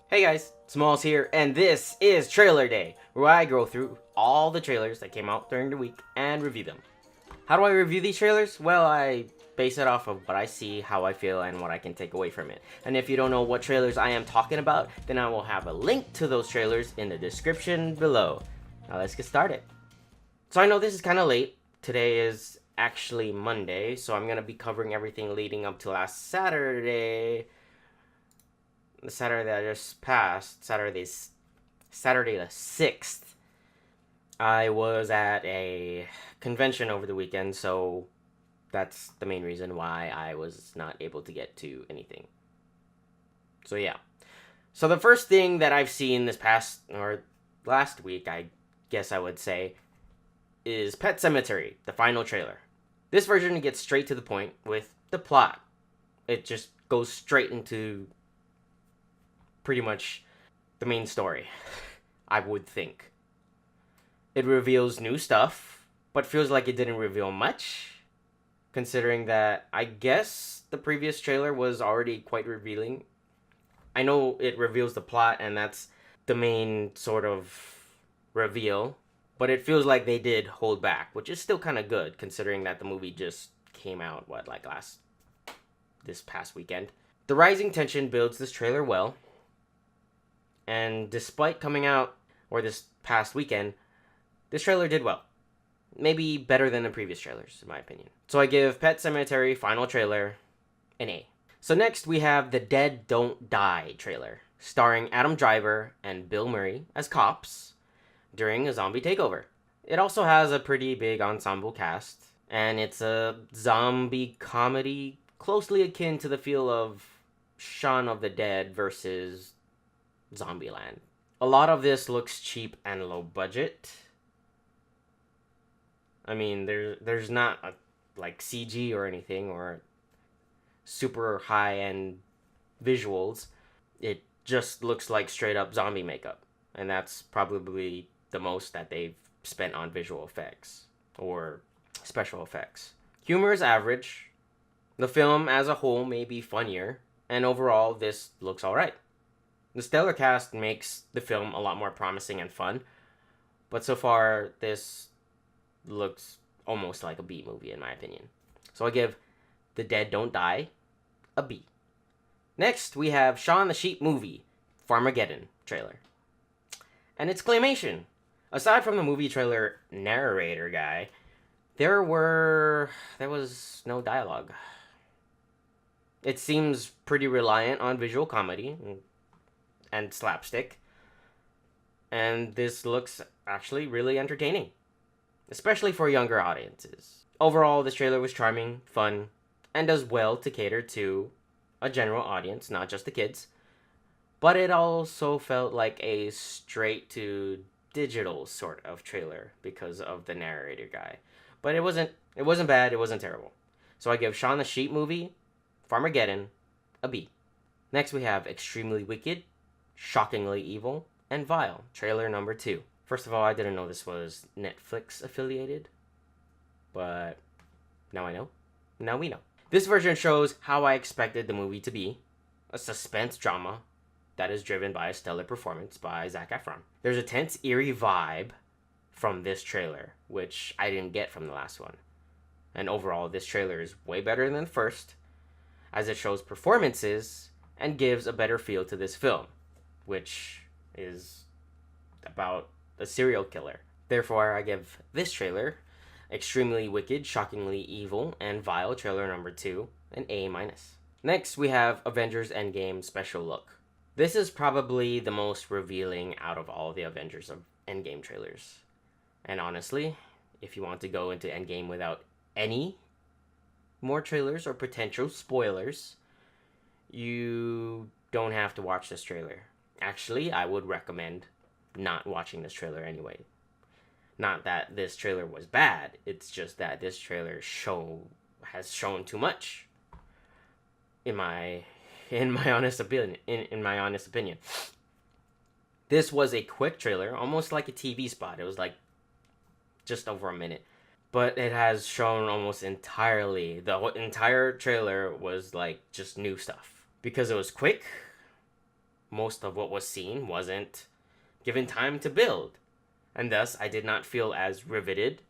Hey guys, Smalls here, and this is Trailer Day, where I go through all the trailers that came out during the week and review them. How do I review these trailers? Well, I base it off of what I see, how I feel, and what I can take away from it. And if you don't know what trailers I am talking about, then I will have a link to those trailers in the description below. Now let's get started. So I know this is kind of late. Today is actually Monday, so I'm going to be covering everything leading up to last Saturday. The Saturday that just passed, Saturday the 6th, I was at a convention over the weekend, so that's the main reason why I was not able to get to anything. So yeah. So the first thing that I've seen this past, or last week, I guess I would say, is Pet Sematary, the final trailer. This version gets straight to the point with the plot. It just goes straight into pretty much the main story, I would think. It reveals new stuff, but feels like it didn't reveal much, considering that I guess the previous trailer was already quite revealing. I know it reveals the plot, and that's the main sort of reveal, but it feels like they did hold back, which is still kind of good, considering that the movie just came out, this past weekend. The rising tension builds this trailer well, and despite coming out, or this past weekend, this trailer did well. Maybe better than the previous trailers, in my opinion. So I give Pet Sematary final trailer an A. So next we have the Dead Don't Die trailer, starring Adam Driver and Bill Murray as cops during a zombie takeover. It also has a pretty big ensemble cast, and it's a zombie comedy closely akin to the feel of Shaun of the Dead versus Zombieland. A lot of this looks cheap and low budget. I mean, there's not like CG or anything or super high end visuals. It just looks like straight up zombie makeup, and that's probably the most that they've spent on visual effects or special effects. Humor is average. The film as a whole may be funnier, and overall this looks alright. The stellar cast makes the film a lot more promising and fun, but so far this looks almost like a B movie in my opinion. So I give The Dead Don't Die a B. Next, we have Shaun the Sheep movie, Farmageddon trailer. And it's claymation. Aside from the movie trailer narrator guy, there was no dialogue. It seems pretty reliant on visual comedy and slapstick, and this looks actually really entertaining, especially for younger audiences. Overall, this trailer was charming, fun, and does well to cater to a general audience, not just the kids, but it also felt like a straight to digital sort of trailer because of the narrator guy. But it wasn't bad, it wasn't terrible. So I give Shaun the Sheep movie, Farmageddon, a B. Next we have Extremely Wicked, Shockingly Evil, and Vile, trailer number 2. First of all, I didn't know this was Netflix affiliated, but now I know. Now we know. This version shows how I expected the movie to be, a suspense drama that is driven by a stellar performance by Zac Efron. There's a tense, eerie vibe from this trailer, which I didn't get from the last one. And overall, this trailer is way better than the first, as it shows performances and gives a better feel to this film, which is about a serial killer. Therefore, I give this trailer, Extremely Wicked, Shockingly Evil, and Vile, trailer number 2, an A-. Next, we have Avengers Endgame Special look. This is probably the most revealing out of all the Avengers Endgame trailers. And honestly, if you want to go into Endgame without any more trailers or potential spoilers, you don't have to watch this trailer. Actually, I would recommend not watching this trailer anyway. Not that this trailer was bad, it's just that this trailer has shown too much. In my honest opinion. This was a quick trailer, almost like a TV spot. It was like just over a minute. But it has shown almost entirely, the entire trailer was like just new stuff. Because it was quick, most of what was seen wasn't given time to build, and thus I did not feel as riveted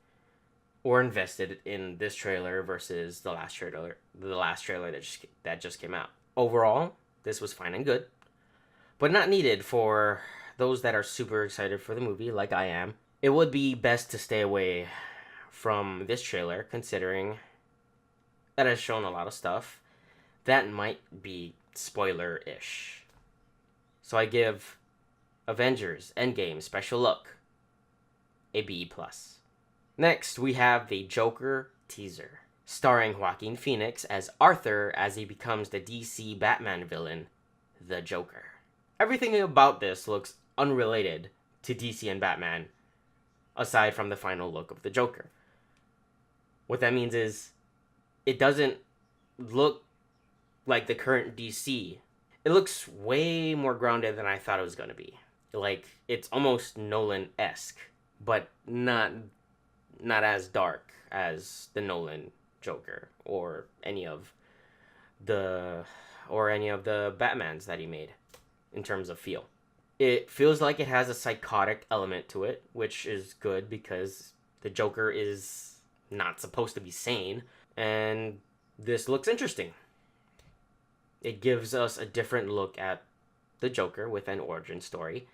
or invested in this trailer versus the last trailer that just came out. Overall, this was fine and good, but not needed for those that are super excited for the movie like I am. It would be best to stay away from this trailer, considering that has shown a lot of stuff that might be spoiler-ish. So I give Avengers Endgame Special Look a B+. Next, we have the Joker teaser, starring Joaquin Phoenix as Arthur as he becomes the DC Batman villain, the Joker. Everything about this looks unrelated to DC and Batman, aside from the final look of the Joker. What that means is, it doesn't look like the current DC. It looks way more grounded than I thought it was going to be. Like, it's almost Nolan-esque, but not as dark as the Nolan Joker or any of the Batmans that he made in terms of feel. It feels like it has a psychotic element to it, which is good because the Joker is not supposed to be sane, and this looks interesting. It gives us a different look at the Joker with an origin story,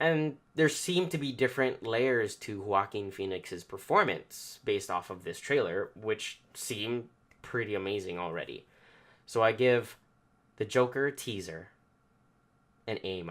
and there seem to be different layers to Joaquin Phoenix's performance based off of this trailer, which seem pretty amazing already. So I give the Joker teaser an A-.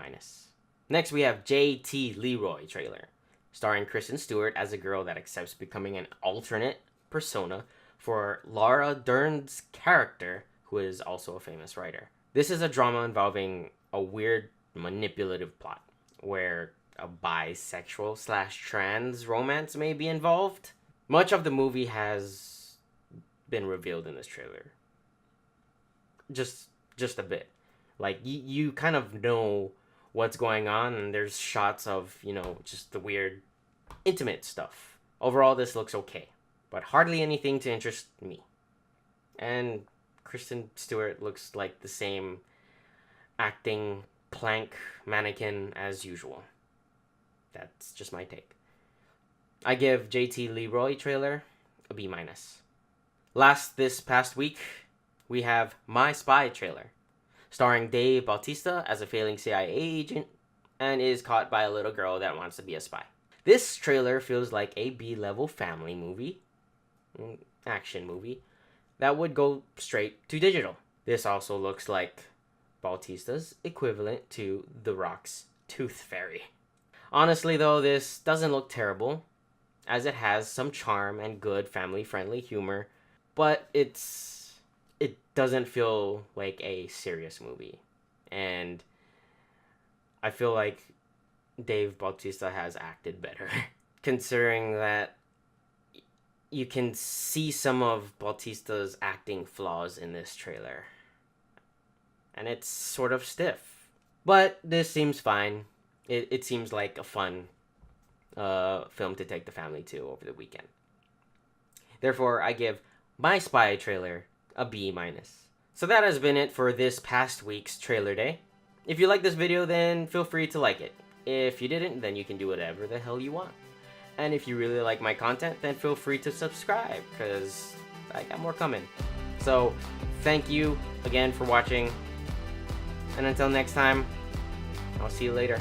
Next, we have J.T. Leroy trailer, starring Kristen Stewart as a girl that accepts becoming an alternate persona for Laura Dern's character, who is also a famous writer. This is a drama involving a weird, manipulative plot where a bisexual/trans romance may be involved. Much of the movie has been revealed in this trailer. Just a bit. Like, you kind of know what's going on, and there's shots of, just the weird, intimate stuff. Overall, this looks okay, but hardly anything to interest me. And Kristen Stewart looks like the same acting plank mannequin as usual. That's just my take. I give JT Leroy trailer a B-. Last this past week, we have My Spy trailer, starring Dave Bautista as a failing CIA agent and is caught by a little girl that wants to be a spy. This trailer feels like a B-level family movie, action movie, that would go straight to digital. This also looks like Bautista's equivalent to The Rock's Tooth Fairy. Honestly though, this doesn't look terrible, as it has some charm and good family-friendly humor, but it doesn't feel like a serious movie. And I feel like Dave Bautista has acted better, considering that you can see some of Bautista's acting flaws in this trailer. And it's sort of stiff. But this seems fine. It seems like a fun film to take the family to over the weekend. Therefore, I give My Spy trailer a B-. So that has been it for this past week's trailer day. If you like this video, then feel free to like it. If you didn't, then you can do whatever the hell you want. And if you really like my content, then feel free to subscribe, because I got more coming. So, thank you again for watching. And until next time, I'll see you later.